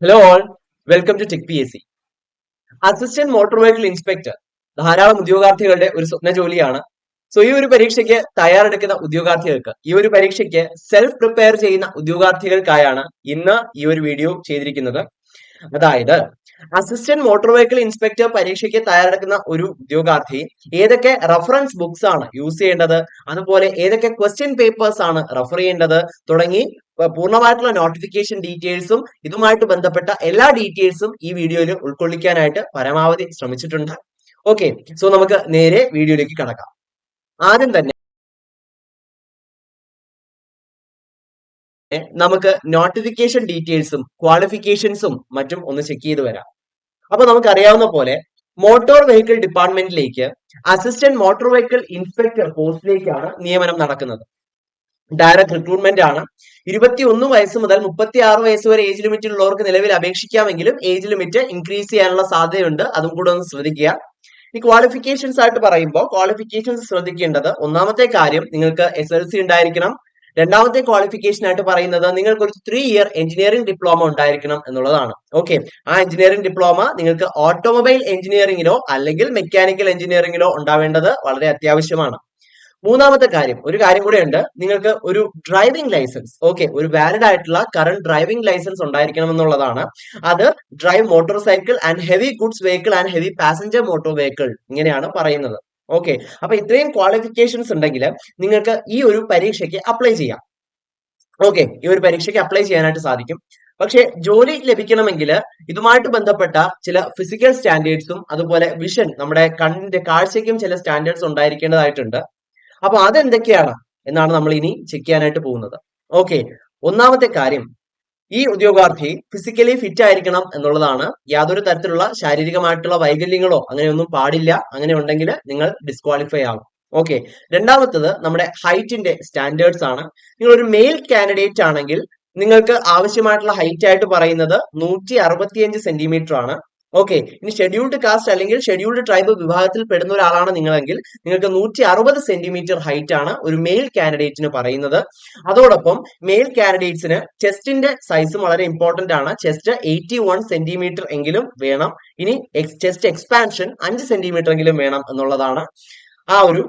Hello all, welcome to tech P S C. Assistant motor vehicle inspector ധാരാളം ഉദ്യോഗാർത്ഥികളുടെ ഒരു സ്വപ്ന ജോലിയാണ്. സോ ഈ ഒരു പരീക്ഷയ്ക്ക് തയ്യാറെടുക്കുന്ന ഉദ്യോഗാർത്ഥികൾക്ക്, ഈ ഒരു പരീക്ഷയ്ക്ക് സെൽഫ് പ്രിപ്പയർ ചെയ്യുന്ന ഉദ്യോഗാർത്ഥികൾക്കായാണ് ഇന്ന് ഈ ഒരു വീഡിയോ ചെയ്തിരിക്കുന്നത്. അതായത് അസിസ്റ്റന്റ് മോട്ടോർ വെഹിക്കിൾ ഇൻസ്പെക്ടർ പരീക്ഷയ്ക്ക് തയ്യാറെടുക്കുന്ന ഒരു ഉദ്യോഗാർത്ഥി ഏതൊക്കെ റഫറൻസ് ബുക്സ് ആണ് യൂസ് ചെയ്യേണ്ടത്, അതുപോലെ ഏതൊക്കെ ക്വസ്റ്റ്യൻ പേപ്പേഴ്സ് ആണ് റെഫർ ചെയ്യേണ്ടത് തുടങ്ങി പൂർണ്ണമായിട്ടുള്ള നോട്ടിഫിക്കേഷൻ ഡീറ്റെയിൽസും ഇതുമായിട്ട് ബന്ധപ്പെട്ട എല്ലാ ഡീറ്റെയിൽസും ഈ വീഡിയോയിൽ ഉൾക്കൊള്ളിക്കാനായിട്ട് പരമാവധി ശ്രമിച്ചിട്ടുണ്ട്. ഓക്കെ, സോ നമുക്ക് നേരെ വീഡിയോയിലേക്ക് കടക്കാം. ആദ്യം തന്നെ നമുക്ക് നോട്ടിഫിക്കേഷൻ ഡീറ്റെയിൽസും ക്വാളിഫിക്കേഷൻസും മറ്റും ഒന്ന് ചെക്ക് ചെയ്ത് വരാം. അപ്പൊ നമുക്കറിയാവുന്ന പോലെ മോട്ടോർ വെഹിക്കിൾ ഡിപ്പാർട്ട്മെന്റിലേക്ക് അസിസ്റ്റന്റ് മോട്ടോർ വെഹിക്കിൾ ഇൻസ്പെക്ടർ പോസ്റ്റിലേക്കാണ് നിയമനം നടക്കുന്നത്. ഡയറക്ട് റിക്രൂട്ട്മെന്റ് ആണ്. 21 വയസ്സ് മുതൽ 36 വയസ്സ് വരെ ഏജ് ലിമിറ്റ് ഉള്ളവർക്ക് നിലവിൽ അപേക്ഷിക്കാമെങ്കിലും ഏജ് ലിമിറ്റ് ഇൻക്രീസ് ചെയ്യാനുള്ള സാധ്യതയുണ്ട്. അതും കൂടെ ഒന്ന് ശ്രദ്ധിക്കുക. ഈ ക്വാളിഫിക്കേഷൻസ് ആയിട്ട് പറയുമ്പോൾ ക്വാളിഫിക്കേഷൻസ് ശ്രദ്ധിക്കേണ്ടത്, ഒന്നാമത്തെ കാര്യം നിങ്ങൾക്ക് SLC ഉണ്ടായിരിക്കണം. രണ്ടാമത്തെ ക്വാളിഫിക്കേഷൻ ആയിട്ട് പറയുന്നത് നിങ്ങൾക്ക് ഒരു 3 ഇയർ എഞ്ചിനീയറിംഗ് ഡിപ്ലോമ ഉണ്ടായിരിക്കണം എന്നുള്ളതാണ്. ഓക്കെ, ആ എഞ്ചിനീയറിംഗ് ഡിപ്ലോമ നിങ്ങൾക്ക് ഓട്ടോമൊബൈൽ എഞ്ചിനീയറിംഗിലോ അല്ലെങ്കിൽ മെക്കാനിക്കൽ എഞ്ചിനീയറിംഗിലോ ഉണ്ടാവേണ്ടത് വളരെ അത്യാവശ്യമാണ്. മൂന്നാമത്തെ കാര്യം, ഒരു കാര്യം കൂടെ ഉണ്ട്, നിങ്ങൾക്ക് ഒരു ഡ്രൈവിംഗ് ലൈസൻസ്, ഓക്കെ, ഒരു വാലിഡ് ആയിട്ടുള്ള കറന്റ് ഡ്രൈവിംഗ് ലൈസൻസ് ഉണ്ടായിരിക്കണം എന്നുള്ളതാണ്. അത് drive motor cycle and heavy goods vehicle and heavy passenger motor vehicle ഇങ്ങനെയാണ് പറയുന്നത്. ഓക്കെ, അപ്പൊ ഇത്രയും ക്വാളിഫിക്കേഷൻസ് ഉണ്ടെങ്കിൽ നിങ്ങൾക്ക് ഈ ഒരു പരീക്ഷയ്ക്ക് അപ്ലൈ ചെയ്യാം. ഓക്കെ, ഈ ഒരു പരീക്ഷയ്ക്ക് അപ്ലൈ ചെയ്യാനായിട്ട് സാധിക്കും. പക്ഷെ ജോലി ലഭിക്കണമെങ്കിൽ ഇതുമായിട്ട് ബന്ധപ്പെട്ട ചില ഫിസിക്കൽ സ്റ്റാൻഡേർഡ്സും അതുപോലെ വിഷൻ, നമ്മുടെ കണ്ണിന്റെ കാഴ്ചയ്ക്കും ചില സ്റ്റാൻഡേർഡ്സ് ഉണ്ടായിരിക്കേണ്ടതായിട്ടുണ്ട്. അപ്പൊ അതെന്തൊക്കെയാണ് എന്നാണ് നമ്മൾ ഇനി ചെക്ക് ചെയ്യാനായിട്ട് പോകുന്നത്. ഓക്കെ, ഒന്നാമത്തെ കാര്യം, ഈ ഉദ്യോഗാർത്ഥി ഫിസിക്കലി ഫിറ്റ് ആയിരിക്കണം എന്നുള്ളതാണ്. യാതൊരു തരത്തിലുള്ള ശാരീരികമായിട്ടുള്ള വൈകല്യങ്ങളോ അങ്ങനെയൊന്നും പാടില്ല. അങ്ങനെ ഉണ്ടെങ്കിൽ നിങ്ങൾ ഡിസ്ക്വാളിഫൈ ആകും. ഓക്കെ, രണ്ടാമത്തത് നമ്മുടെ ഹൈറ്റിന്റെ സ്റ്റാൻഡേർഡ്സ് ആണ്. നിങ്ങൾ ഒരു മെയിൽ കാൻഡിഡേറ്റ് ആണെങ്കിൽ നിങ്ങൾക്ക് ആവശ്യമായിട്ടുള്ള ഹൈറ്റ് ആയിട്ട് പറയുന്നത് 165 സെന്റിമീറ്റർ ആണ്. ഓക്കെ, ഇനി ഷെഡ്യൂൾഡ് കാസ്റ്റ് അല്ലെങ്കിൽ ഷെഡ്യൂൾഡ് ട്രൈബ് വിഭാഗത്തിൽ പെടുന്ന ഒരാളാണ് നിങ്ങളെങ്കിൽ നിങ്ങൾക്ക് 160 സെന്റിമീറ്റർ ഹൈറ്റ് ആണ് ഒരു മെയിൽ കാൻഡിഡേറ്റിന് പറയുന്നത്. അതോടൊപ്പം മെയിൽ കാൻഡിഡേറ്റ്സിന് ചെസ്റ്റിന്റെ സൈസും വളരെ ഇമ്പോർട്ടന്റ് ആണ്. ചെസ്റ്റ് 81 സെന്റിമീറ്റർ എങ്കിലും വേണം. ഇനി ചെസ്റ്റ് എക്സ്പാൻഷൻ 5 സെന്റിമീറ്റർ എങ്കിലും വേണം എന്നുള്ളതാണ് ആ ഒരു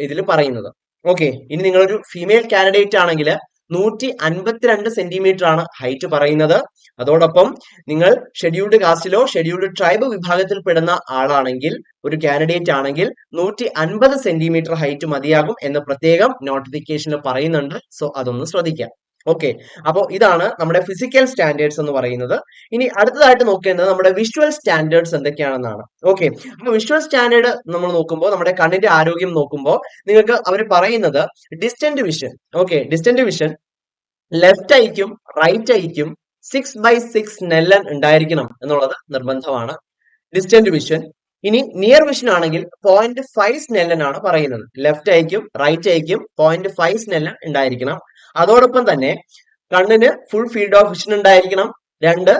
ഇതിൽ പറയുന്നത്. ഓക്കെ, ഇനി നിങ്ങളൊരു ഫീമെയിൽ കാൻഡിഡേറ്റ് ആണെങ്കിൽ 152 സെന്റിമീറ്റർ ആണ് ഹൈറ്റ് പറയുന്നത്. അതോടൊപ്പം നിങ്ങൾ ഷെഡ്യൂൾഡ് കാസ്റ്റിലോ ഷെഡ്യൂൾഡ് ട്രൈബ് വിഭാഗത്തിൽ പെടുന്ന ആളാണെങ്കിൽ, ഒരു കാൻഡിഡേറ്റ് ആണെങ്കിൽ 150 സെന്റിമീറ്റർ ഹൈറ്റ് മതിയാകും എന്ന് പ്രത്യേകം നോട്ടിഫിക്കേഷനിൽ പറയുന്നുണ്ട്. സോ അതൊന്ന് ശ്രദ്ധിക്കാം. ഓക്കെ, അപ്പോൾ ഇതാണ് നമ്മുടെ ഫിസിക്കൽ സ്റ്റാൻഡേർഡ്സ് എന്ന് പറയുന്നത്. ഇനി അടുത്തതായിട്ട് നോക്കേണ്ടത് നമ്മുടെ വിഷ്വൽ സ്റ്റാൻഡേർഡ്സ് എന്തൊക്കെയാണെന്നാണ്. ഓക്കെ, അപ്പൊ വിഷ്വൽ സ്റ്റാൻഡേർഡ് നമ്മൾ നോക്കുമ്പോൾ, നമ്മുടെ കണ്ണിന്റെ ആരോഗ്യം നോക്കുമ്പോൾ നിങ്ങൾക്ക് അവർ പറയുന്നത് distant vision. Okay, distant vision left ഐക്കും റൈറ്റ് ഐക്കും 6/6 നെല്ലൻ ഉണ്ടായിരിക്കണം എന്നുള്ളത് നിർബന്ധമാണ്. Distant vision. ഇനി നിയർ വിഷൻ ആണെങ്കിൽ 0.5 സ്നെല്ലൻ ആണ് പറയുന്നത്. ലെഫ്റ്റ് ഐക്കും റൈറ്റ് ഐക്കും 0.5 സ്നെല്ലൻ ഉണ്ടായിരിക്കണം. അതോടൊപ്പം തന്നെ കണ്ണിന് ഫുൾ ഫീൽഡ് ഓഫ് വിഷൻ ഉണ്ടായിരിക്കണം. 2,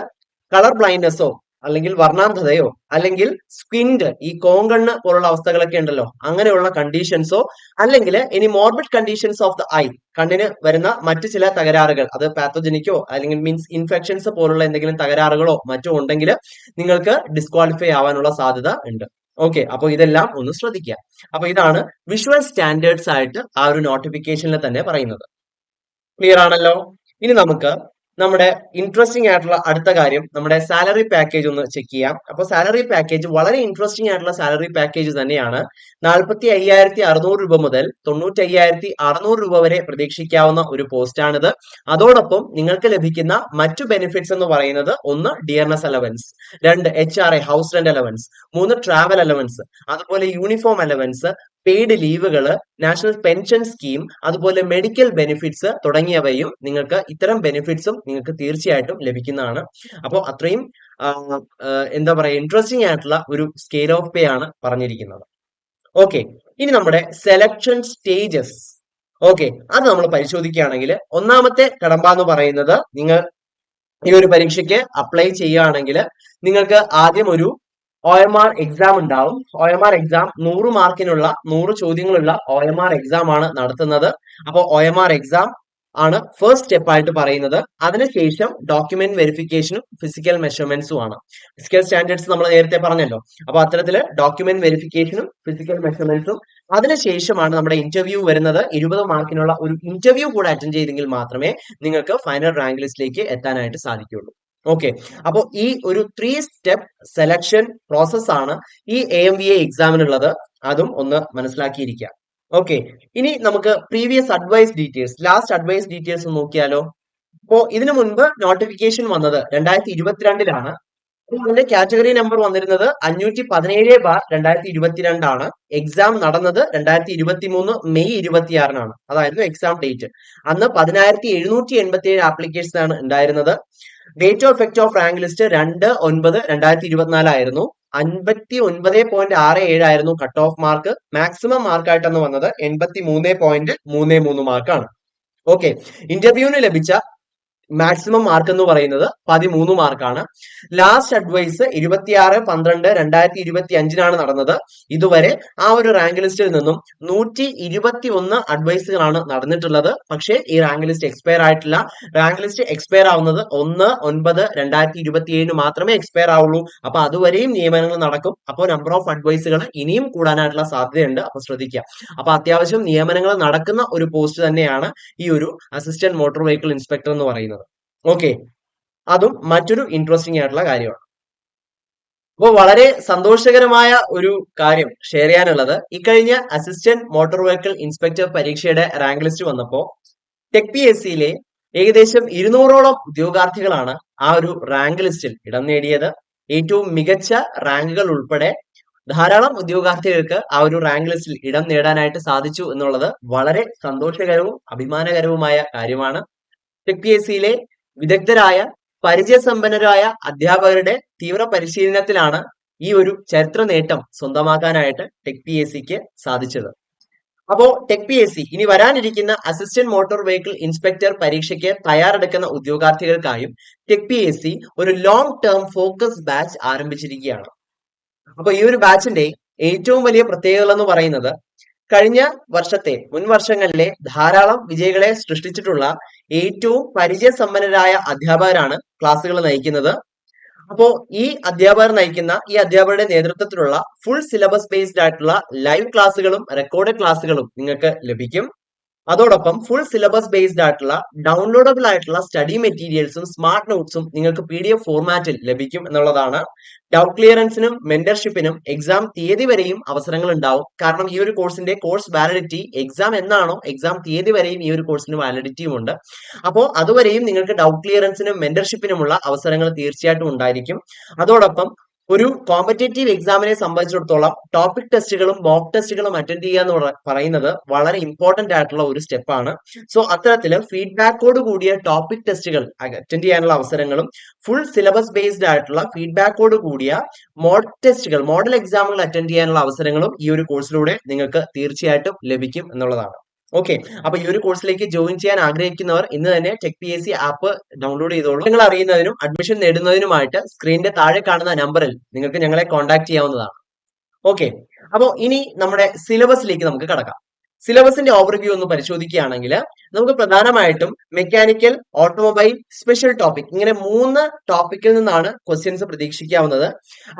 കളർ ബ്ലൈൻഡ്നെസ്സോ അല്ലെങ്കിൽ വർണ്ണാന്ധതയോ അല്ലെങ്കിൽ സ്ക്വിന്റ്, ഈ കോങ്കണ്ണ് പോലുള്ള അവസ്ഥകളൊക്കെ ഉണ്ടല്ലോ, അങ്ങനെയുള്ള കണ്ടീഷൻസോ അല്ലെങ്കിൽ ഇനി morbid conditions of the I, കണ്ണിന് വരുന്ന മറ്റു ചില തകരാറുകൾ, അത് പാത്തോജനിക്കോ അല്ലെങ്കിൽ മീൻസ് ഇൻഫെക്ഷൻസ് പോലുള്ള എന്തെങ്കിലും തകരാറുകളോ മറ്റോ ഉണ്ടെങ്കിൽ നിങ്ങൾക്ക് ഡിസ്ക്വാളിഫൈ ആവാനുള്ള സാധ്യത ഉണ്ട്. ഓക്കെ, അപ്പൊ ഇതെല്ലാം ഒന്ന് ശ്രദ്ധിക്കുക. അപ്പൊ ഇതാണ് വിഷ്വൽ സ്റ്റാൻഡേർഡ്സ് ആയിട്ട് ആ ഒരു നോട്ടിഫിക്കേഷനിൽ തന്നെ പറയുന്നത്. ക്ലിയർ ആണല്ലോ? ഇനി നമുക്ക് നമ്മുടെ ഇൻട്രസ്റ്റിംഗ് ആയിട്ടുള്ള അടുത്ത കാര്യം, നമ്മുടെ സാലറി പാക്കേജ് ഒന്ന് ചെക്ക് ചെയ്യാം. അപ്പൊ സാലറി പാക്കേജ് വളരെ ഇൻട്രസ്റ്റിംഗ് ആയിട്ടുള്ള സാലറി പാക്കേജ് തന്നെയാണ്. 45,600 രൂപ മുതൽ 95,600 രൂപ വരെ പ്രതീക്ഷിക്കാവുന്ന ഒരു പോസ്റ്റാണിത്. അതോടൊപ്പം നിങ്ങൾക്ക് ലഭിക്കുന്ന മറ്റു ബെനിഫിറ്റ്സ് എന്ന് പറയുന്നത്, 1 dearness allowance, 2 HRA house rent allowance, 3 travel allowance, അതുപോലെ യൂണിഫോം അലവൻസ്, പെയ്ഡ് ലീവുകള്, നാഷണൽ പെൻഷൻ സ്കീം, അതുപോലെ മെഡിക്കൽ ബെനിഫിറ്റ്സ് തുടങ്ങിയവയും നിങ്ങൾക്ക് ഇത്തരം ബെനിഫിറ്റ്സും നിങ്ങൾക്ക് തീർച്ചയായിട്ടും ലഭിക്കുന്നതാണ്. അപ്പോൾ അത്രയും എന്താ പറയുക, ഇൻട്രസ്റ്റിംഗ് ആയിട്ടുള്ള ഒരു സ്കെയിൽ ഓഫ് പേ ആണ് പറഞ്ഞിരിക്കുന്നത്. ഓക്കെ, ഇനി നമ്മുടെ സെലക്ഷൻ സ്റ്റേജസ്. ഓക്കെ, അത് നമ്മൾ പരിശോധിക്കുകയാണെങ്കിൽ ഒന്നാമത്തെ കടമ്പ എന്ന് പറയുന്നത്, നിങ്ങൾ ഈ ഒരു പരീക്ഷയ്ക്ക് അപ്ലൈ ചെയ്യുകയാണെങ്കിൽ നിങ്ങൾക്ക് ആദ്യം ഒരു OMR എക്സാം ഉണ്ടാവും. OMR എക്സാം 100 മാർക്കിനുള്ള 100 ചോദ്യങ്ങളുള്ള OMR എക്സാം ആണ് നടത്തുന്നത്. അപ്പോൾ OMR എക്സാം ആണ് ഫസ്റ്റ് സ്റ്റെപ്പ് ആയിട്ട് പറയുന്നത്. അതിനുശേഷം ഡോക്യുമെന്റ് വെരിഫിക്കേഷനും ഫിസിക്കൽ മെഷർമെന്റ്സും ആണ്. ഫിസിക്കൽ സ്റ്റാൻഡേർഡ്സ് നമ്മൾ നേരത്തെ പറഞ്ഞല്ലോ. അപ്പൊ അത്തരത്തില് ഡോക്യുമെന്റ് വെരിഫിക്കേഷനും ഫിസിക്കൽ മെഷർമെന്റ്സും അതിനുശേഷമാണ് നമ്മുടെ ഇന്റർവ്യൂ വരുന്നത്. 20 മാർക്കിനുള്ള ഒരു ഇന്റർവ്യൂ കൂടെ അറ്റൻഡ് ചെയ്തെങ്കിൽ മാത്രമേ നിങ്ങൾക്ക് ഫൈനൽ റാങ്ക് ലിസ്റ്റിലേക്ക് എത്താനായിട്ട് സാധിക്കുകയുള്ളൂ. ഓക്കെ, അപ്പോൾ ഈ ഒരു 3 സ്റ്റെപ്പ് സെലക്ഷൻ പ്രോസസ് ആണ് ഈ AMVA എക്സാമിനുള്ളത്. അതും ഒന്ന് മനസ്സിലാക്കിയിരിക്കുക. ഓക്കെ, ഇനി നമുക്ക് previous advice details, last advice details നോക്കിയാലോ. അപ്പോ ഇതിനു മുൻപ് നോട്ടിഫിക്കേഷൻ വന്നത് 2022-ലാണ്. അതിന്റെ കാറ്റഗറി നമ്പർ വന്നിരുന്നത് 517/2022 ആണ്. എക്സാം നടന്നത് 2023 മെയ് 26-നാണ്. അതായിരുന്നു എക്സാം ഡേറ്റ്. അന്ന് 10,787 ആപ്ലിക്കേഷൻസ് ആണ് ഉണ്ടായിരുന്നത്. Date of effect of rank list 2/9/2024 ആയിരുന്നു. 59.67 ആയിരുന്നു കട്ട് ഓഫ് മാർക്ക്. മാക്സിമം മാർക്കായിട്ടെന്ന് വന്നത് 83.33 മാർക്കാണ്. ഓക്കെ, ഇന്റർവ്യൂവിന് ലഭിച്ച മാക്സിമം മാർക്ക് എന്ന് പറയുന്നത് 13 മാർക്കാണ്. ലാസ്റ്റ് അഡ്വൈസ് 26/12/2025 നടന്നത്. ഇതുവരെ ആ ഒരു റാങ്ക് ലിസ്റ്റിൽ നിന്നും 121 അഡ്വൈസുകളാണ് നടന്നിട്ടുള്ളത്. പക്ഷേ ഈ റാങ്ക് ലിസ്റ്റ് എക്സ്പയർ ആയിട്ടില്ല. റാങ്ക് ലിസ്റ്റ് എക്സ്പയർ ആവുന്നത് 1/9/2027 മാത്രമേ എക്സ്പയർ ആവുള്ളൂ. അപ്പൊ അതുവരെയും നിയമനങ്ങൾ നടക്കും. അപ്പോൾ നമ്പർ ഓഫ് അഡ്വൈസുകൾ ഇനിയും കൂടാനായിട്ടുള്ള സാധ്യതയുണ്ട്. അപ്പൊ ശ്രദ്ധിക്കുക. അപ്പൊ അത്യാവശ്യം നിയമനങ്ങൾ നടക്കുന്ന ഒരു പോസ്റ്റ് തന്നെയാണ് ഈ ഒരു അസിസ്റ്റന്റ് മോട്ടോർ വെഹിക്കിൾ ഇൻസ്പെക്ടർ എന്ന് പറയുന്നത്. ഓക്കെ, അതും മറ്റൊരു ഇൻട്രസ്റ്റിംഗ് ആയിട്ടുള്ള കാര്യമാണ്. അപ്പോൾ വളരെ സന്തോഷകരമായ ഒരു കാര്യം ഷെയർ ചെയ്യാനുള്ളത്, ഇക്കഴിഞ്ഞ അസിസ്റ്റന്റ് മോട്ടോർ വെഹിക്കിൾ ഇൻസ്പെക്ടർ പരീക്ഷയുടെ റാങ്ക് ലിസ്റ്റ് വന്നപ്പോൾ ടെക് PSCയിലെ ഏകദേശം 200ഓളം ഉദ്യോഗാർത്ഥികളാണ് ആ ഒരു റാങ്ക് ലിസ്റ്റിൽ ഇടം നേടിയത്. ഏറ്റവും മികച്ച റാങ്കുകൾ ഉൾപ്പെടെ ധാരാളം ഉദ്യോഗാർത്ഥികൾക്ക് ആ ഒരു റാങ്ക് ലിസ്റ്റിൽ ഇടം നേടാനായിട്ട് സാധിച്ചു എന്നുള്ളത് വളരെ സന്തോഷകരവും അഭിമാനകരവുമായ കാര്യമാണ്. ടെക് PSCയിലെ വിദഗ്ധരായ പരിചയസമ്പന്നരായ അധ്യാപകരുടെ തീവ്ര പരിശീലനത്തിലാണ് ഈ ഒരു ചരിത്ര നേട്ടം സ്വന്തമാക്കാനായിട്ട് ടെക് PSCക്ക് സാധിച്ചത്. അപ്പോ ടെക് PSC ഇനി വരാനിരിക്കുന്ന അസിസ്റ്റന്റ് മോട്ടോർ വെഹിക്കിൾ ഇൻസ്പെക്ടർ പരീക്ഷയ്ക്ക് തയ്യാറെടുക്കുന്ന ഉദ്യോഗാർത്ഥികൾക്കായും ടെക് PSC ഒരു ലോങ് ടേം ഫോക്കസ് ബാച്ച് ആരംഭിച്ചിരിക്കുകയാണ്. അപ്പൊ ഈ ഒരു ബാച്ചിന്റെ ഏറ്റവും വലിയ പ്രത്യേകത എന്ന് പറയുന്നത്, കഴിഞ്ഞ വർഷത്തെ മുൻ വർഷങ്ങളിലെ ധാരാളം വിജയികളെ സൃഷ്ടിച്ചിട്ടുള്ള ഏറ്റവും പരിചയസമ്പന്നരായ അധ്യാപകരാണ് ക്ലാസ്സുകൾ നയിക്കുന്നത്. അപ്പോ ഈ അധ്യാപകരുടെ നേതൃത്വത്തിലുള്ള ഫുൾ സിലബസ് ബേസ്ഡ് ആയിട്ടുള്ള ലൈവ് ക്ലാസ്സുകളും റെക്കോർഡഡ് ക്ലാസ്സുകളും നിങ്ങൾക്ക് ലഭിക്കും. അതോടൊപ്പം ഫുൾ സിലബസ് ബേസ്ഡ് ആയിട്ടുള്ള ഡൗൺലോഡബിൾ ആയിട്ടുള്ള സ്റ്റഡി മെറ്റീരിയൽസും സ്മാർട്ട് നോട്ട്സും നിങ്ങൾക്ക് PDF ഫോർമാറ്റിൽ ലഭിക്കും എന്നുള്ളതാണ്. ഡൗട്ട് ക്ലിയറൻസിനും മെന്റർഷിപ്പിനും എക്സാം തീയതി വരെയും അവസരങ്ങൾ ഉണ്ടാവും. കാരണം ഈ ഒരു കോഴ്സിന്റെ കോഴ്സ് വാലിഡിറ്റി എക്സാം എന്നാണോ എക്സാം തീയതി വരെയും ഈ ഒരു കോഴ്സിന് വാലിഡിറ്റിയും ഉണ്ട്. അപ്പോൾ അതുവരെയും നിങ്ങൾക്ക് ഡൗട്ട് ക്ലിയറൻസിനും മെന്റർഷിപ്പിനുമുള്ള അവസരങ്ങൾ തീർച്ചയായിട്ടും ഉണ്ടായിരിക്കും. അതോടൊപ്പം ഒരു കോമ്പറ്റേറ്റീവ് എക്സാമിനെ സംബന്ധിച്ചിടത്തോളം ടോപ്പിക് ടെസ്റ്റുകളും മോക്ക് ടെസ്റ്റുകളും അറ്റൻഡ് ചെയ്യുക എന്ന് പറയുന്നത് വളരെ ഇമ്പോർട്ടന്റ് ആയിട്ടുള്ള ഒരു സ്റ്റെപ്പാണ്. സോ അത്തരത്തില് ഫീഡ്ബാക്കോട് കൂടിയ ടോപ്പിക് ടെസ്റ്റുകൾ അറ്റൻഡ് ചെയ്യാനുള്ള അവസരങ്ങളും ഫുൾ സിലബസ് ബേസ്ഡ് ആയിട്ടുള്ള ഫീഡ്ബാക്കോട് കൂടിയ മോഡൽ എക്സാമുകൾ അറ്റൻഡ് ചെയ്യാനുള്ള അവസരങ്ങളും ഈ ഒരു കോഴ്സിലൂടെ നിങ്ങൾക്ക് തീർച്ചയായിട്ടും ലഭിക്കും എന്നുള്ളതാണ്. ഓക്കെ, അപ്പൊ ഈ ഒരു കോഴ്സിലേക്ക് ജോയിൻ ചെയ്യാൻ ആഗ്രഹിക്കുന്നവർ ഇന്ന് തന്നെ ടെക് PSC ആപ്പ് ഡൗൺലോഡ് ചെയ്തോളൂ. നിങ്ങൾ അറിയുന്നതിനും അഡ്മിഷൻ നേടുന്നതിനുമായിട്ട് സ്ക്രീനിന്റെ താഴെ കാണുന്ന നമ്പറിൽ നിങ്ങൾക്ക് ഞങ്ങളെ കോൺടാക്ട് ചെയ്യാവുന്നതാണ്. ഓക്കെ, അപ്പോൾ ഇനി നമ്മുടെ സിലബസിലേക്ക് നമുക്ക് കടക്കാം. സിലബസിന്റെ ഓവർവ്യൂ ഒന്ന് പരിശോധിക്കുകയാണെങ്കിൽ നമുക്ക് പ്രധാനമായിട്ടും മെക്കാനിക്കൽ, ഓട്ടോമൊബൈൽ, സ്പെഷ്യൽ ടോപ്പിക്, ഇങ്ങനെ 3 ടോപ്പിക്കിൽ നിന്നാണ് ക്വസ്റ്റ്യൻസ് പ്രതീക്ഷിക്കാവുന്നത്.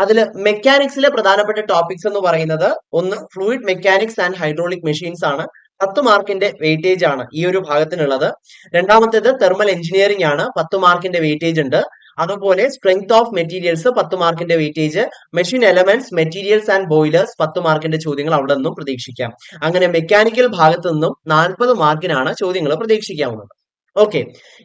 അതിൽ മെക്കാനിക്സിലെ പ്രധാനപ്പെട്ട ടോപ്പിക്സ് എന്ന് പറയുന്നത് ഒന്ന് fluid mechanics and hydraulic machines ആണ്. 10 മാർക്കിന്റെ വെയിറ്റേജ് ആണ് ഈ ഒരു ഭാഗത്തിനുള്ളത്. രണ്ടാമത്തേത് തെർമൽ എഞ്ചിനീയറിംഗ് ആണ്, 10 മാർക്കിന്റെ വെയിറ്റേജ് ഉണ്ട്. അതുപോലെ സ്ട്രെങ്ത് ഓഫ് മെറ്റീരിയൽസ് 10 മാർക്കിന്റെ weightage, machine elements, materials and boilers 10 മാർക്കിന്റെ ചോദ്യങ്ങൾ അവിടെ നിന്നും പ്രതീക്ഷിക്കാം. അങ്ങനെ മെക്കാനിക്കൽ ഭാഗത്തു നിന്നും 40 മാർക്കിനാണ് ചോദ്യങ്ങൾ പ്രതീക്ഷിക്കാവുന്നത്. ഓക്കെ,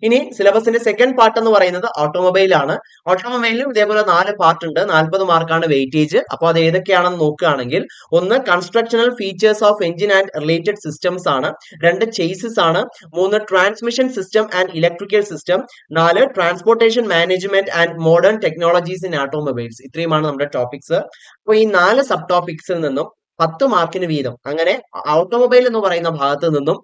ഇനി സിലബസിന്റെ സെക്കൻഡ് പാർട്ട് എന്ന് പറയുന്നത് ഓട്ടോമൊബൈൽ ആണ്. ഓട്ടോമൊബൈലിലും ഇതേപോലെ 4 പാർട്ട് ഉണ്ട്. 40 മാർക്കാണ് വെയിറ്റേജ്. അപ്പോൾ അത് ഏതൊക്കെയാണെന്ന് നോക്കുകയാണെങ്കിൽ, ഒന്ന് constructional features of engine and related systems ആണ്. 2 ചേസസ് ആണ്. 3 transmission system and electrical system. 4 transportation management and modern technologies in automobiles. ഇത്രയുമാണ് നമ്മുടെ ടോപ്പിക്സ്. അപ്പോൾ ഈ 4 സബ് ടോപ്പിക്സിൽ നിന്നും 10 മാർക്കിന് വീതം, അങ്ങനെ ഓട്ടോമൊബൈൽ എന്ന് പറയുന്ന ഭാഗത്ത് നിന്നും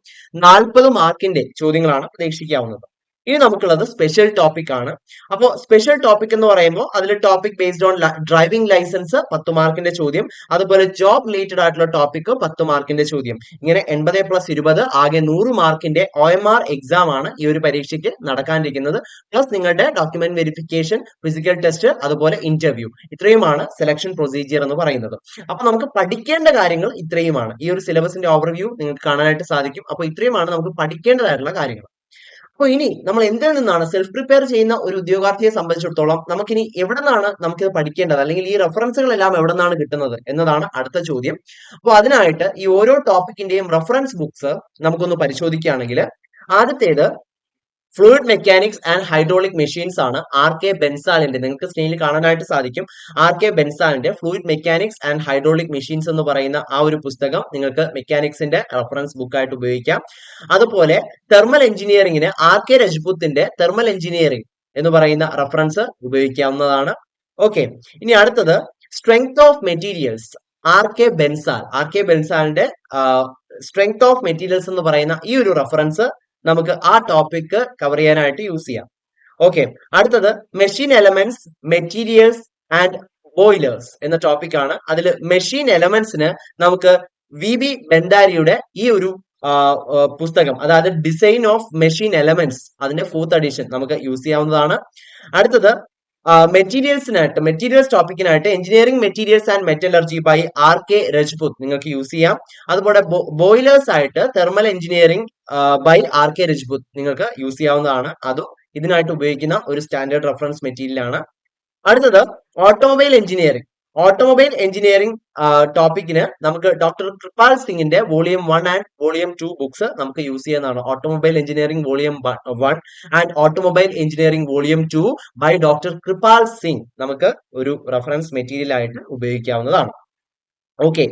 40 മാർക്കിന്റെ ചോദ്യങ്ങളാണ് പ്രതീക്ഷിക്കാവുന്നത്. ഇനി നമുക്കുള്ളത് സ്പെഷ്യൽ ടോപ്പിക് ആണ്. അപ്പോൾ സ്പെഷ്യൽ ടോപ്പിക് എന്ന് പറയുമ്പോൾ അതിൽ topic based on driving licence 10 മാർക്കിന്റെ ചോദ്യം, അതുപോലെ ജോബ് റിലേറ്റഡ് ആയിട്ടുള്ള ടോപ്പിക് 10 മാർക്കിന്റെ ചോദ്യം. ഇങ്ങനെ 80+20 ആകെ 100 മാർക്കിന്റെ OMR എക്സാം ആണ് ഈ ഒരു പരീക്ഷയ്ക്ക് നടക്കാനിരിക്കുന്നത്. പ്ലസ് നിങ്ങളുടെ ഡോക്യുമെന്റ് വെരിഫിക്കേഷൻ, ഫിസിക്കൽ ടെസ്റ്റ്, അതുപോലെ ഇന്റർവ്യൂ. ഇത്രയുമാണ് സെലക്ഷൻ പ്രൊസീജിയർ എന്ന് പറയുന്നത്. അപ്പൊ നമുക്ക് പഠിക്കേണ്ട കാര്യങ്ങൾ ഇത്രയുമാണ്. ഈ ഒരു സിലബസിന്റെ ഓവർവ്യൂ നിങ്ങൾക്ക് കാണാനായിട്ട് സാധിക്കും. അപ്പൊ ഇത്രയുമാണ് നമുക്ക് പഠിക്കേണ്ടതായിട്ടുള്ള കാര്യങ്ങൾ. അപ്പൊ ഇനി നമ്മൾ എന്തിൽ നിന്നാണ് സെൽഫ് പ്രിപ്പയർ ചെയ്യുന്ന ഒരു ഉദ്യോഗാർത്ഥിയെ സംബന്ധിച്ചിടത്തോളം നമുക്കിനി എവിടെ നിന്നാണ് നമുക്കിത് പഠിക്കേണ്ടത്, അല്ലെങ്കിൽ ഈ റെഫറൻസുകളെല്ലാം എവിടെ നിന്നാണ് കിട്ടുന്നത് എന്നതാണ് അടുത്ത ചോദ്യം. അപ്പോൾ അതിനായിട്ട് ഈ ഓരോ ടോപ്പിക്കിന്റെയും റെഫറൻസ് ബുക്സ് നമുക്കൊന്ന് പരിശോധിക്കുകയാണെങ്കിൽ, ആദ്യത്തേത് fluid mechanics and hydraulic machines ആണ്. RK ബെൻസാലിന്റെ, നിങ്ങൾക്ക് സ്ക്രീനിൽ കാണാനായിട്ട് സാധിക്കും, RK ബെൻസാലിന്റെ fluid mechanics and hydraulic machines എന്ന് പറയുന്ന ആ ഒരു പുസ്തകം നിങ്ങൾക്ക് മെക്കാനിക്സിന്റെ റെഫറൻസ് ബുക്ക് ആയിട്ട് ഉപയോഗിക്കാം. അതുപോലെ തെർമൽ എഞ്ചിനീയറിംഗിന് RK രജ്പുത്തിന്റെ തെർമൽ എഞ്ചിനീയറിംഗ് എന്ന് പറയുന്ന റെഫറൻസ് ഉപയോഗിക്കാവുന്നതാണ്. ഓക്കെ, ഇനി അടുത്തത് സ്ട്രെങ്ത് ഓഫ് മെറ്റീരിയൽസ്, RK ബെൻസാലിന്റെ സ്ട്രെങ്ത് ഓഫ് മെറ്റീരിയൽസ് എന്ന് പറയുന്ന ഈ ഒരു റെഫറൻസ് നമുക്ക് ആ ടോപ്പിക് കവർ ചെയ്യാനായിട്ട് യൂസ് ചെയ്യാം. ഓക്കെ, അടുത്തത് machine elements, materials and boilers എന്ന ടോപ്പിക് ആണ്. അതിൽ മെഷീൻ എലമെന്റ്സിന് നമുക്ക് VB ബെന്താരിയുടെ ഈ ഒരു പുസ്തകം, അതായത് ഡിസൈൻ ഓഫ് മെഷീൻ എലമെന്റ്സ്, അതിന്റെ 4th എഡിഷൻ നമുക്ക് യൂസ് ചെയ്യാവുന്നതാണ്. അടുത്തത് മെറ്റീരിയൽസ് ടോപ്പിക്കിനായിട്ട് engineering materials and metallurgy by RK Rajput നിങ്ങൾക്ക് യൂസ് ചെയ്യാം. അതുപോലെ ബോയിലേഴ്സ് ആയിട്ട് thermal engineering by RK Rajput നിങ്ങൾക്ക് യൂസ് ചെയ്യാവുന്നതാണ്. അതും ഇതിനായിട്ട് ഉപയോഗിക്കുന്ന ഒരു സ്റ്റാൻഡേർഡ് റെഫറൻസ് മെറ്റീരിയൽ ആണ്. അടുത്തത് ഓട്ടോമൊബൈൽ എഞ്ചിനീയറിംഗ് ടോപ്പിക്കിന് നമുക്ക് ഡോക്ടർ കൃപാൽ സിംഗിന്റെ വോളിയം 1 ആൻഡ് വോളിയം 2 ബുക്സ് നമുക്ക് യൂസ് ചെയ്യുന്നതാണ്. Automobile engineering volume 1 and automobile engineering volume 2 by doctor Kripal Singh നമുക്ക് ഒരു റെഫറൻസ് മെറ്റീരിയൽ ആയിട്ട് ഉപയോഗിക്കാവുന്നതാണ്. ഓക്കെ,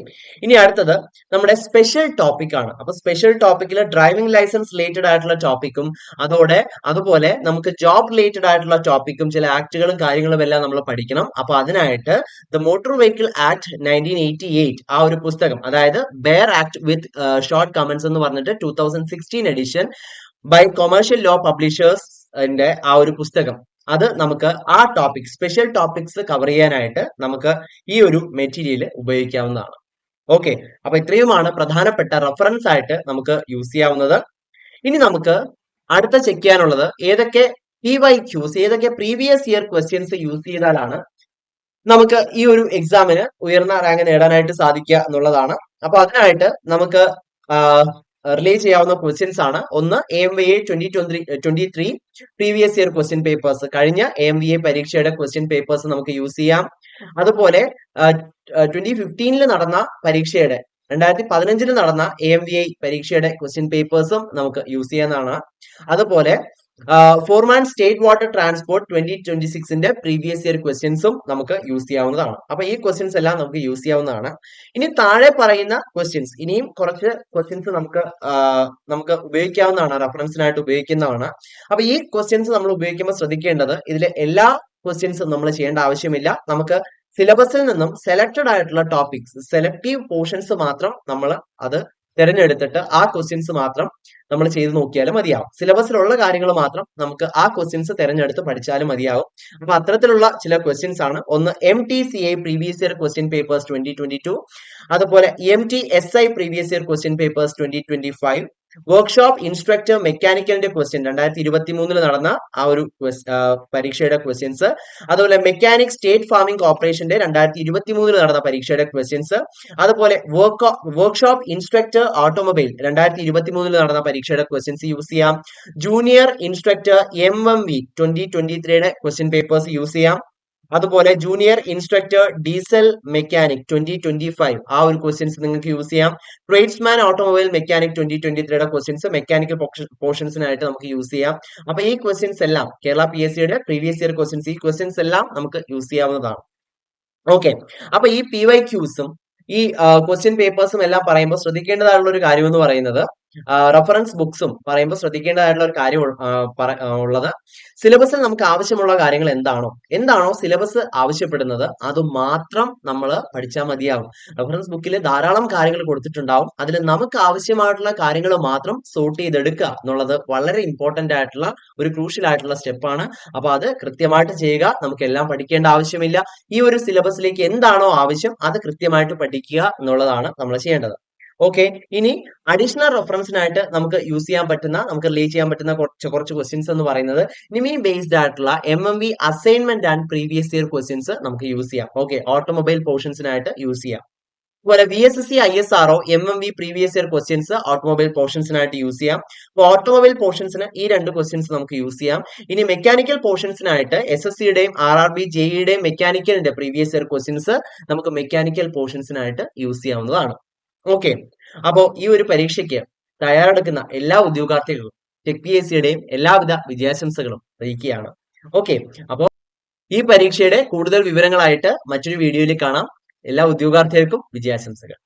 ഇനി അടുത്തത് നമ്മുടെ സ്പെഷ്യൽ ടോപ്പിക് ആണ്. അപ്പൊ സ്പെഷ്യൽ ടോപ്പിക്കിൽ ഡ്രൈവിംഗ് ലൈസൻസ് റിലേറ്റഡ് ആയിട്ടുള്ള ടോപ്പിക്കും അതുപോലെ നമുക്ക് ജോബ് റിലേറ്റഡ് ആയിട്ടുള്ള ടോപ്പിക്കും ചില ആക്ടുകളും കാര്യങ്ങളും എല്ലാം നമ്മൾ പഠിക്കണം. അപ്പൊ അതിനായിട്ട് ദ മോട്ടോർ വെഹിക്കിൾ ആക്ട് 1988 ആ ഒരു പുസ്തകം, അതായത് bare act with short comments എന്ന് പറഞ്ഞിട്ട് 2016 edition by commercial law publishers ആ ഒരു പുസ്തകം, അത് നമുക്ക് ആ ടോപ്പിക് സ്പെഷ്യൽ ടോപ്പിക്സ് കവർ ചെയ്യാനായിട്ട് നമുക്ക് ഈ ഒരു മെറ്റീരിയൽ ഉപയോഗിക്കാവുന്നതാണ്. ഓക്കെ, അപ്പൊ ഇത്രയുമാണ് പ്രധാനപ്പെട്ട റെഫറൻസ് ആയിട്ട് നമുക്ക് യൂസ് ചെയ്യാവുന്നത്. ഇനി നമുക്ക് അടുത്ത ചെക്ക് ചെയ്യാനുള്ളത് ഏതൊക്കെ PYQs, ഏതൊക്കെ പ്രീവിയസ് ഇയർ ക്വസ്റ്റ്യൻസ് യൂസ് ചെയ്താലാണ് നമുക്ക് ഈ ഒരു എക്സാമിന് ഉയർന്ന റാങ്ക് നേടാനായിട്ട് സാധിക്കുക എന്നുള്ളതാണ്. അപ്പൊ അതിനായിട്ട് നമുക്ക് റിലേ ചെയ്യാവുന്ന ക്വസ്റ്റ്യൻസ് ആണ്. ഒന്ന് AMVA 2023 previous year question papers, കഴിഞ്ഞ AMVA പരീക്ഷയുടെ ക്വസ്റ്റ്യൻ പേപ്പേഴ്സ് നമുക്ക് യൂസ് ചെയ്യാം. അതുപോലെ 2015 നടന്ന പരീക്ഷയുടെ 2015 നടന്ന AMVA പരീക്ഷയുടെ ക്വസ്റ്റ്യൻ പേപ്പേഴ്സും നമുക്ക് യൂസ് ചെയ്യാവുന്നതാണ്. അതുപോലെ ഫോർമാൻ സ്റ്റേറ്റ് വാട്ടർ ട്രാൻസ്പോർട്ട് 2026ന്റെ പ്രീവിയസ് ഇയർ ക്വസ്റ്റ്യൻസും നമുക്ക് യൂസ് ചെയ്യാവുന്നതാണ്. അപ്പൊ ഈ ക്വസ്റ്റ്യൻസ് എല്ലാം നമുക്ക് യൂസ് ചെയ്യാവുന്നതാണ്. ഇനി താഴെ പറയുന്ന ക്വസ്റ്റ്യൻസ്, ഇനിയും കുറച്ച് ക്വസ്റ്റ്യൻസ് നമുക്ക് ഉപയോഗിക്കാവുന്നതാണ്, റെഫറൻസിനായിട്ട് ഉപയോഗിക്കുന്നതാണ്. അപ്പൊ ഈ ക്വസ്റ്റ്യൻസ് നമ്മൾ ഉപയോഗിക്കുമ്പോൾ ശ്രദ്ധിക്കേണ്ടത്, ഇതിലെ എല്ലാ ക്വസ്റ്റ്യൻസും നമ്മൾ ചെയ്യേണ്ട ആവശ്യമില്ല. നമുക്ക് സിലബസിൽ നിന്നും സെലക്ടഡ് ആയിട്ടുള്ള ടോപ്പിക്സ്, സെലക്ടീവ് പോർഷൻസ് മാത്രം നമ്മൾ അത് തിരഞ്ഞെടുത്തിട്ട് ആ ക്വസ്റ്റ്യൻസ് മാത്രം നമ്മൾ ചെയ്ത് നോക്കിയാലും മതിയാവും. സിലബസിലുള്ള കാര്യങ്ങൾ മാത്രം നമുക്ക് ആ ക്വസ്റ്റ്യൻസ് തിരഞ്ഞെടുത്ത് പഠിച്ചാലും മതിയാവും. അപ്പൊ അത്തരത്തിലുള്ള ചില ക്വസ്റ്റ്യൻസ് ആണ്. ഒന്ന് MTCA previous year question papers 2022, അതുപോലെ MTSI previous year question papers 2025, workshop instructor മെക്കാനിക്കലിന്റെ ക്വസ്റ്റ്യൻ 2023 നടന്ന ആ ഒരു പരീക്ഷയുടെ ക്വസ്റ്റ്യൻസ്, അതുപോലെ മെക്കാനിക് സ്റ്റേറ്റ് ഫാമിംഗ് കോർപ്പറേഷന്റെ 2023 നടന്ന പരീക്ഷയുടെ ക്വസ്റ്റ്യൻസ്, അതുപോലെ വർക്ക്ഷോപ്പ് ഇൻസ്ട്രക്ടർ ഓട്ടോമൊബൈൽ 2023 നടന്ന പരീക്ഷയുടെ ക്വസ്റ്റ്യൻസ് യൂസ് ചെയ്യാം. ജൂനിയർ ഇൻസ്ട്രക്ടർ MMV 2023യുടെ ക്വസ്റ്റ്യൻ പേപ്പേഴ്സ് യൂസ് ചെയ്യാം. അതുപോലെ ജൂനിയർ ഇൻസ്ട്രക്ടർ ഡീസൽ മെക്കാനിക് 2025 ആ ഒരു ക്വസ്റ്റ്യൻസ് നിങ്ങൾക്ക് യൂസ് ചെയ്യാം. ട്രേഡ്സ്മാൻ ഓട്ടോമൊബൈൽ മെക്കാനിക് 2023യുടെ ക്വസ്റ്റ്യൻസ് മെക്കാനിക്കൽ പോർഷൻസിനായിട്ട് നമുക്ക് യൂസ് ചെയ്യാം. അപ്പൊ ഈ ക്വസ്റ്റ്യൻസ് എല്ലാം കേരള PSCയുടെ പ്രീവിയസ് ഇയർ ക്വസ്റ്റ്യൻസ്, ഈ ക്വസ്റ്റ്യൻസ് എല്ലാം നമുക്ക് യൂസ് ചെയ്യാവുന്നതാണ്. ഓക്കെ, അപ്പൊ ഈ PYQസും ഈ ക്വസ്റ്റ്യൻ പേപ്പേഴ്സും എല്ലാം പറയുമ്പോൾ ശ്രദ്ധിക്കേണ്ടതായുള്ള ഒരു കാര്യം എന്ന് പറയുന്നത്, റെഫറൻസ് ബുക്സും പറയുമ്പോൾ ശ്രദ്ധിക്കേണ്ടതായിട്ടുള്ള ഒരു കാര്യം ഉള്ളത്, സിലബസിൽ നമുക്ക് ആവശ്യമുള്ള കാര്യങ്ങൾ എന്താണോ സിലബസ് ആവശ്യപ്പെടുന്നത് അത് മാത്രം നമ്മൾ പഠിച്ചാൽ മതിയാവും. റെഫറൻസ് ബുക്കിൽ ധാരാളം കാര്യങ്ങൾ കൊടുത്തിട്ടുണ്ടാവും, അതിൽ നമുക്ക് ആവശ്യമായിട്ടുള്ള കാര്യങ്ങൾ മാത്രം സോർട്ട് ചെയ്തെടുക്കുക എന്നുള്ളത് വളരെ ഇമ്പോർട്ടന്റ് ആയിട്ടുള്ള ഒരു ക്രൂഷ്യൽ ആയിട്ടുള്ള സ്റ്റെപ്പാണ്. അപ്പൊ അത് കൃത്യമായിട്ട് ചെയ്യുക. നമുക്ക് എല്ലാം പഠിക്കേണ്ട ആവശ്യമില്ല. ഈ ഒരു സിലബസിലേക്ക് എന്താണോ ആവശ്യം അത് കൃത്യമായിട്ട് പഠിക്കുക എന്നുള്ളതാണ് നമ്മൾ ചെയ്യേണ്ടത്. ഓക്കെ, ഇനി അഡീഷണൽ റെഫറൻസിനായിട്ട് നമുക്ക് യൂസ് ചെയ്യാൻ പറ്റുന്ന, നമുക്ക് റിലേറ്റ് ചെയ്യാൻ പറ്റുന്ന കുറച്ച് ക്വസ്റ്റ്യൻസ് എന്ന് പറയുന്നത് നിമി ബേസ്ഡ് ആയിട്ടുള്ള MMV assignment and previous year questions നമുക്ക് യൂസ് ചെയ്യാം. ഓക്കെ, ഓട്ടോമൊബൈൽ പോർഷൻസിനായിട്ട് യൂസ് ചെയ്യാം. അതുപോലെ VSSC ISRO MMV previous year questions automobile പോർഷൻസിനായിട്ട് യൂസ് ചെയ്യാം. അപ്പോൾ ഓട്ടോമൊബൈൽ പോർഷൻസിന് ഈ രണ്ട് ക്വസ്റ്റ്യൻസ് നമുക്ക് യൂസ് ചെയ്യാം. ഇനി മെക്കാനിക്കൽ പോർഷൻസിനായിട്ട് SSCയുടെയും RRB JEയുടെയും മെക്കാനിക്കലിന്റെ പ്രീവിയസ് ഇയർ ക്വസ്റ്റ്യൻസ് നമുക്ക് മെക്കാനിക്കൽ പോർഷൻസിനായിട്ട് യൂസ് ചെയ്യാവുന്നതാണ്. ഓക്കെ, അപ്പോ ഈ ഒരു പരീക്ഷയ്ക്ക് തയ്യാറെടുക്കുന്ന എല്ലാ ഉദ്യോഗാർത്ഥികൾക്കും ടെക് PSCയുടെയും എല്ലാവിധ വിജയാശംസകളും അറിയിക്കുകയാണ്. ഓക്കെ, അപ്പോൾ ഈ പരീക്ഷയുടെ കൂടുതൽ വിവരങ്ങളായിട്ട് മറ്റൊരു വീഡിയോയിൽ കാണാം. എല്ലാ ഉദ്യോഗാർത്ഥികൾക്കും വിജയാശംസകൾ.